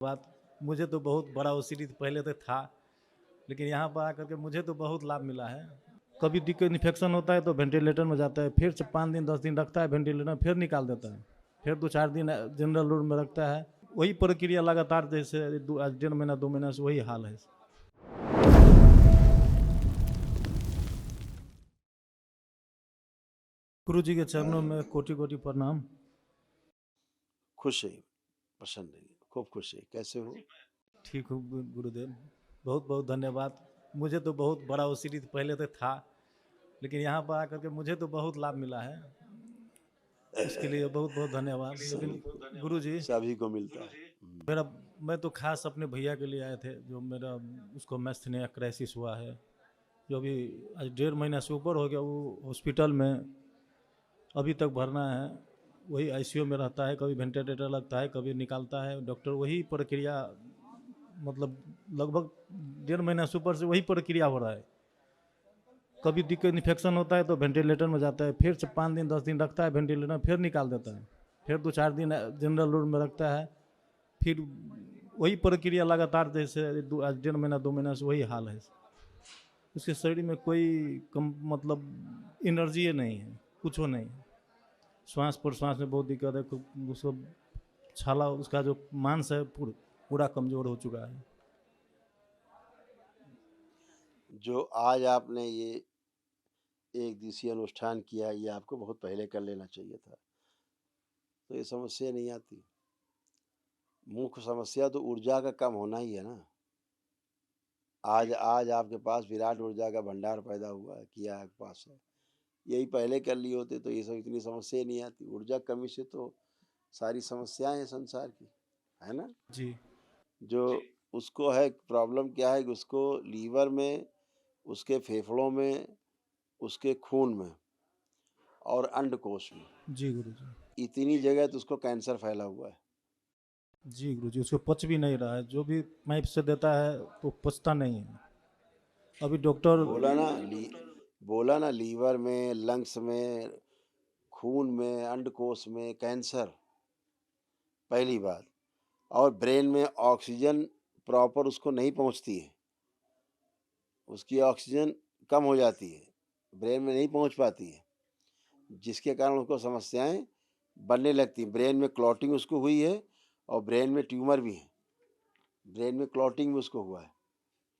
बात मुझे तो बहुत बड़ा ओसीडी पहले तो था, लेकिन यहाँ पर आकर के मुझे तो बहुत लाभ मिला है। कभी दिक्कत इन्फेक्शन होता है तो वेंटिलेटर में जाता है, फिर 5 दिन 10 दिन रखता है वेंटिलेटर, फिर निकाल देता है, फिर 2-4 दिन जनरल रूम में रखता है। वही प्रक्रिया लगातार जैसे 1.5 महीना 2 महीना से वही हाल है। गुरु जी के चरणों में कोटि कोटि प्रणाम। खुश है, प्रसन्न रहिए, खूब खुश है। कैसे हो? ठीक हूँ गुरुदेव, बहुत बहुत धन्यवाद। मुझे तो बहुत बड़ा ओसीडी पहले तो था, लेकिन यहाँ पर आकर के मुझे तो बहुत लाभ मिला है, इसके लिए बहुत बहुत धन्यवाद। लेकिन गुरु जी, सभी को मिलता है। मेरा मैं तो खास अपने भैया के लिए आए थे, जो मेरा उसको मैस्थेनिया क्राइसिस हुआ है, जो अभी आज 1.5 महीना से ऊपर हो गया। वो हॉस्पिटल में अभी तक भरना है, वही आईसीयू में रहता है, कभी वेंटिलेटर लगता है, कभी निकालता है डॉक्टर। वही प्रक्रिया, मतलब लगभग 1.5 महीना से ऊपर से वही प्रक्रिया हो रहा है। कभी दिक्कत इन्फेक्शन होता है तो वेंटिलेटर में जाता है, फिर 5 दिन 10 दिन रखता है वेंटिलेटर, फिर निकाल देता है, फिर 2-4 दिन जनरल रूम में रखता है। फिर वही प्रक्रिया लगातार जैसे 1.5 महीना 2 महीना से वही हाल है। उसके शरीर में कोई मतलब एनर्जी नहीं है, कुछ नहीं है। श्वास प्रश्वास में बहुत दिक्कत है, उसको छाला, उसका जो मांस है पूरा कमज़ोर हो चुका है। जो आज आपने ये एक दिवसीय अनुष्ठान किया, ये आपको बहुत पहले कर लेना चाहिए था, तो ये समस्या नहीं आती। मुख्य समस्या तो ऊर्जा का कम होना ही है ना। आज आज आपके पास विराट ऊर्जा का भंडार पैदा हुआ है, किया है, आपके पास है। यही पहले कर लिए होते तो ये सब इतनी समस्या नहीं आती। ऊर्जा कमी से तो सारी समस्याएं हैं संसार की, है ना। जी जो उसको है प्रॉब्लम क्या है कि उसको लीवर में, उसके फेफड़ों में, उसके खून में और अंडकोश में, जी गुरु जी। इतनी जगह तो उसको कैंसर फैला हुआ है। जी गुरु जी, उसको पच भी नहीं रहा है, जो भी मैप से देता है तो पचता नहीं है। अभी डॉक्टर बोला ना बोला ना, लीवर में, लंग्स में, खून में, अंडकोश में कैंसर, पहली बात। और ब्रेन में ऑक्सीजन प्रॉपर उसको नहीं पहुंचती है, उसकी ऑक्सीजन कम हो जाती है, ब्रेन में नहीं पहुंच पाती है, जिसके कारण उसको समस्याएं बनने लगती हैं। ब्रेन में क्लॉटिंग उसको हुई है और ब्रेन में ट्यूमर भी है। ब्रेन में क्लॉटिंग भी उसको हुआ है,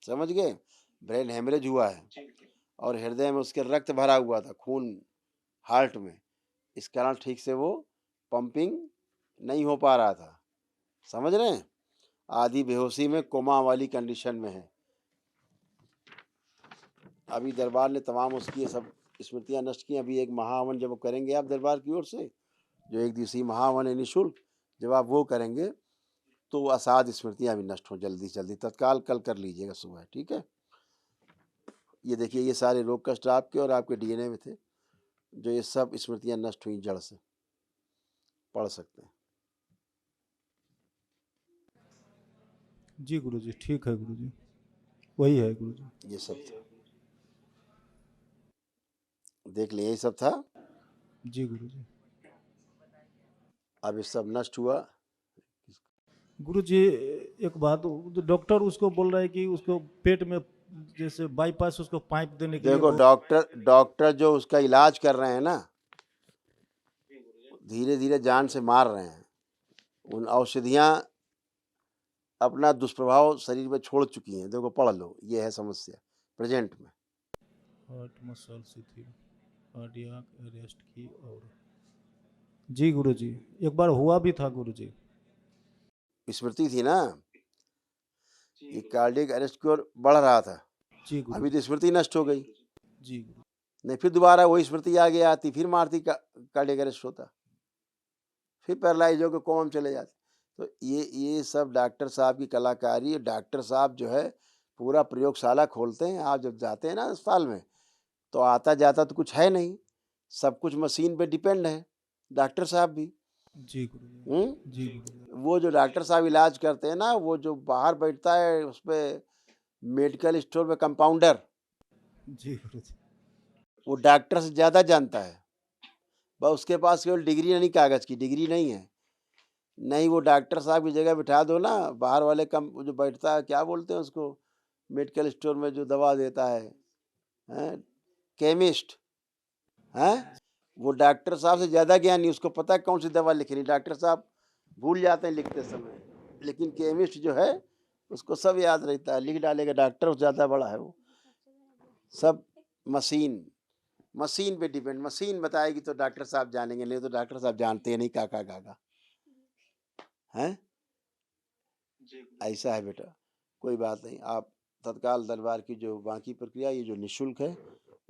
समझ गए। ब्रेन हेमरेज हुआ है और हृदय में उसके रक्त भरा हुआ था, खून हार्ट में, इस कारण ठीक से वो पंपिंग नहीं हो पा रहा था, समझ रहे हैं। आधी बेहोशी में, कोमा वाली कंडीशन में है। अभी दरबार ने तमाम उसकी सब स्मृतियां नष्ट की। अभी एक महाहवन जब करेंगे आप दरबार की ओर से, जो एक दिवसीय महाहवन है निःशुल्क, जब आप वो करेंगे तो असाध स्मृतियां भी नष्ट हो जल्दी से जल्दी, तत्काल कल कर लीजिएगा सुबह, ठीक है। ये देखिए, ये सारे रोग कष्ट आपके और आपके डीएनए में थे, जो ये सब स्मृतियां नष्ट हुई जड़ से, पढ़ सकते हैं। जी गुरु जी, ठीक है गुरु जी, वही है गुरु जी। ये सब था, देख लिए, यही सब था। जी गुरु जी। अब ये सब नष्ट हुआ। गुरु जी, एक बात, डॉक्टर उसको बोल रहा है कि उसको पेट में जैसे बाईपास उसको पाइप देने के लिए देखो, डॉक्टर जो उसका इलाज कर रहे हैं ना, धीरे धीरे जान से मार रहे हैं। उन औषधियां अपना दुष्प्रभाव शरीर में छोड़ चुकी हैं। देखो, पढ़ लो, ये है समस्या प्रेजेंट में। हार्ट मसल शिथिल, कार्डियक अरेस्ट की और। जी गुरु जी, एक बार हुआ भी था गुरु जी। स्मृति थी ना, ये कार्डियक अरेस्ट की ओर बढ़ रहा था। जी गुरु अभी जी। तो स्मृति नष्ट हो गई, जी गुरु। नहीं फिर दोबारा वही स्मृति आगे आती, फिर मारती, कार्डियक अरेस्ट होता, फिर पैरालाइज होकर कोमा में चले जाते। तो ये सब डॉक्टर साहब की कलाकारी। डॉक्टर साहब जो है पूरा प्रयोगशाला खोलते हैं। आप जब जाते हैं ना अस्पताल में, तो आता जाता तो कुछ है नहीं, सब कुछ मशीन पे डिपेंड है, डॉक्टर साहब भी। जी गुरु जी। हम्म जी गुरु जी। वो जो डॉक्टर साहब इलाज करते हैं ना, वो जो बाहर बैठता है उस पर मेडिकल स्टोर में कंपाउंडर, जी गुरु जी। वो डॉक्टर से ज़्यादा जानता है। बस उसके पास केवल डिग्री नहीं, कागज़ की डिग्री नहीं है, नहीं, वो डॉक्टर साहब की जगह बिठा दो ना, बाहर वाले कम वो जो बैठता है, क्या बोलते हैं उसको, मेडिकल स्टोर में जो दवा देता है, हैं? केमिस्ट, हैं? वो डॉक्टर साहब से ज़्यादा ज्ञानी, उसको पता है कौन सी दवा लिखनी। डॉक्टर साहब भूल जाते हैं लिखते समय, लेकिन केमिस्ट जो है, उसको सब याद रहता है, लिख डालेगा। डॉक्टर ज़्यादा बड़ा है वो। सब मशीन, मशीन पे डिपेंड, मशीन बताएगी तो डॉक्टर साहब जानेंगे, नहीं तो डॉक्टर साहब जानते ही नहीं काका काका, हैं? ऐसा है बेटा, कोई बात नहीं। आप तत्काल दरबार की जो बाकी प्रक्रिया, ये जो निःशुल्क है,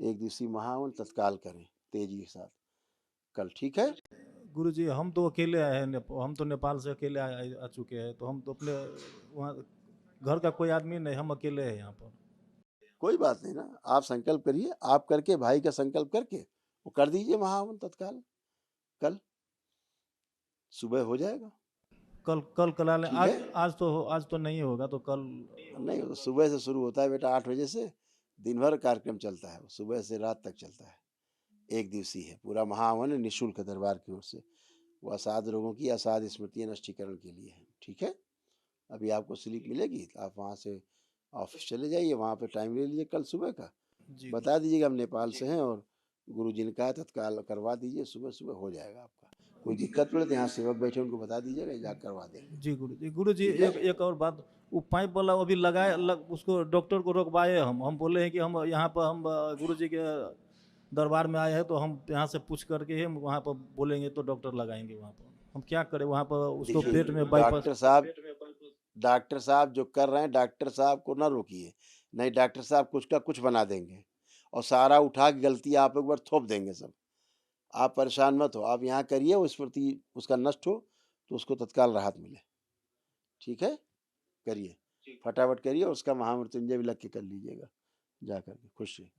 1 दिवसीय महावन तत्काल करें तेजी के साथ कल, ठीक है? गुरुजी हम तो अकेले आए हैं, हम तो नेपाल से अकेले आ चुके हैं, तो हम तो अपने वहाँ घर का कोई आदमी नहीं, हम अकेले हैं यहाँ पर। कोई बात नहीं ना, आप संकल्प करिए, आप करके भाई का संकल्प करके वो कर दीजिए महावन तत्काल, कल सुबह हो जाएगा, कल कल करा लें। ठीक आज है? आज तो नहीं होगा, तो कल। नहीं, वो सुबह से शुरू होता है बेटा, 8 बजे से दिन भर कार्यक्रम चलता है, सुबह से रात तक चलता है। 1 दिवसीय है, पूरा महावन है, निःशुल्क है दरबार की ओर से। वो असाध रोगों की असाध स्मृतियाँ नष्टीकरण के लिए है, ठीक है? अभी आपको स्लिप मिलेगी, तो आप वहाँ से ऑफिस चले जाइए, वहाँ पे टाइम ले लीजिए कल सुबह का, जी बता दीजिएगा हम नेपाल से हैं और गुरु जी ने कहा तत्काल करवा दीजिए, सुबह सुबह हो जाएगा आपका। कोई दिक्कत पड़े तो यहाँ सेवक बैठे, उनको बता दीजिएगा, जा करवा देंगे, गुरु जी, ठीक है? एक और बात, वो पाइप वाला अभी लगाए उसको डॉक्टर को रोकवाए, हम बोले हैं कि हम यहाँ पर हम गुरु जी के दरबार में आए हैं, तो हम यहाँ से पूछ करके ही हम वहाँ पर बोलेंगे तो डॉक्टर लगाएंगे वहाँ पर। हम क्या करें वहाँ पर, उसको देखिए, पेट में बाईपास। डॉक्टर साहब जो कर रहे हैं, डॉक्टर साहब को ना रोकिए, नहीं डॉक्टर साहब कुछ का कुछ बना देंगे और सारा उठा के गलती आप एक बार थोप देंगे सब। आप परेशान मत हो, आप यहाँ करिए, वो स्मृति उसका नष्ट हो तो उसको तत्काल राहत मिले, ठीक है? करिए, फटाफट करिए और उसका महामृत्युंजय भी लग के कर लीजिएगा, जा करके खुश रहिए।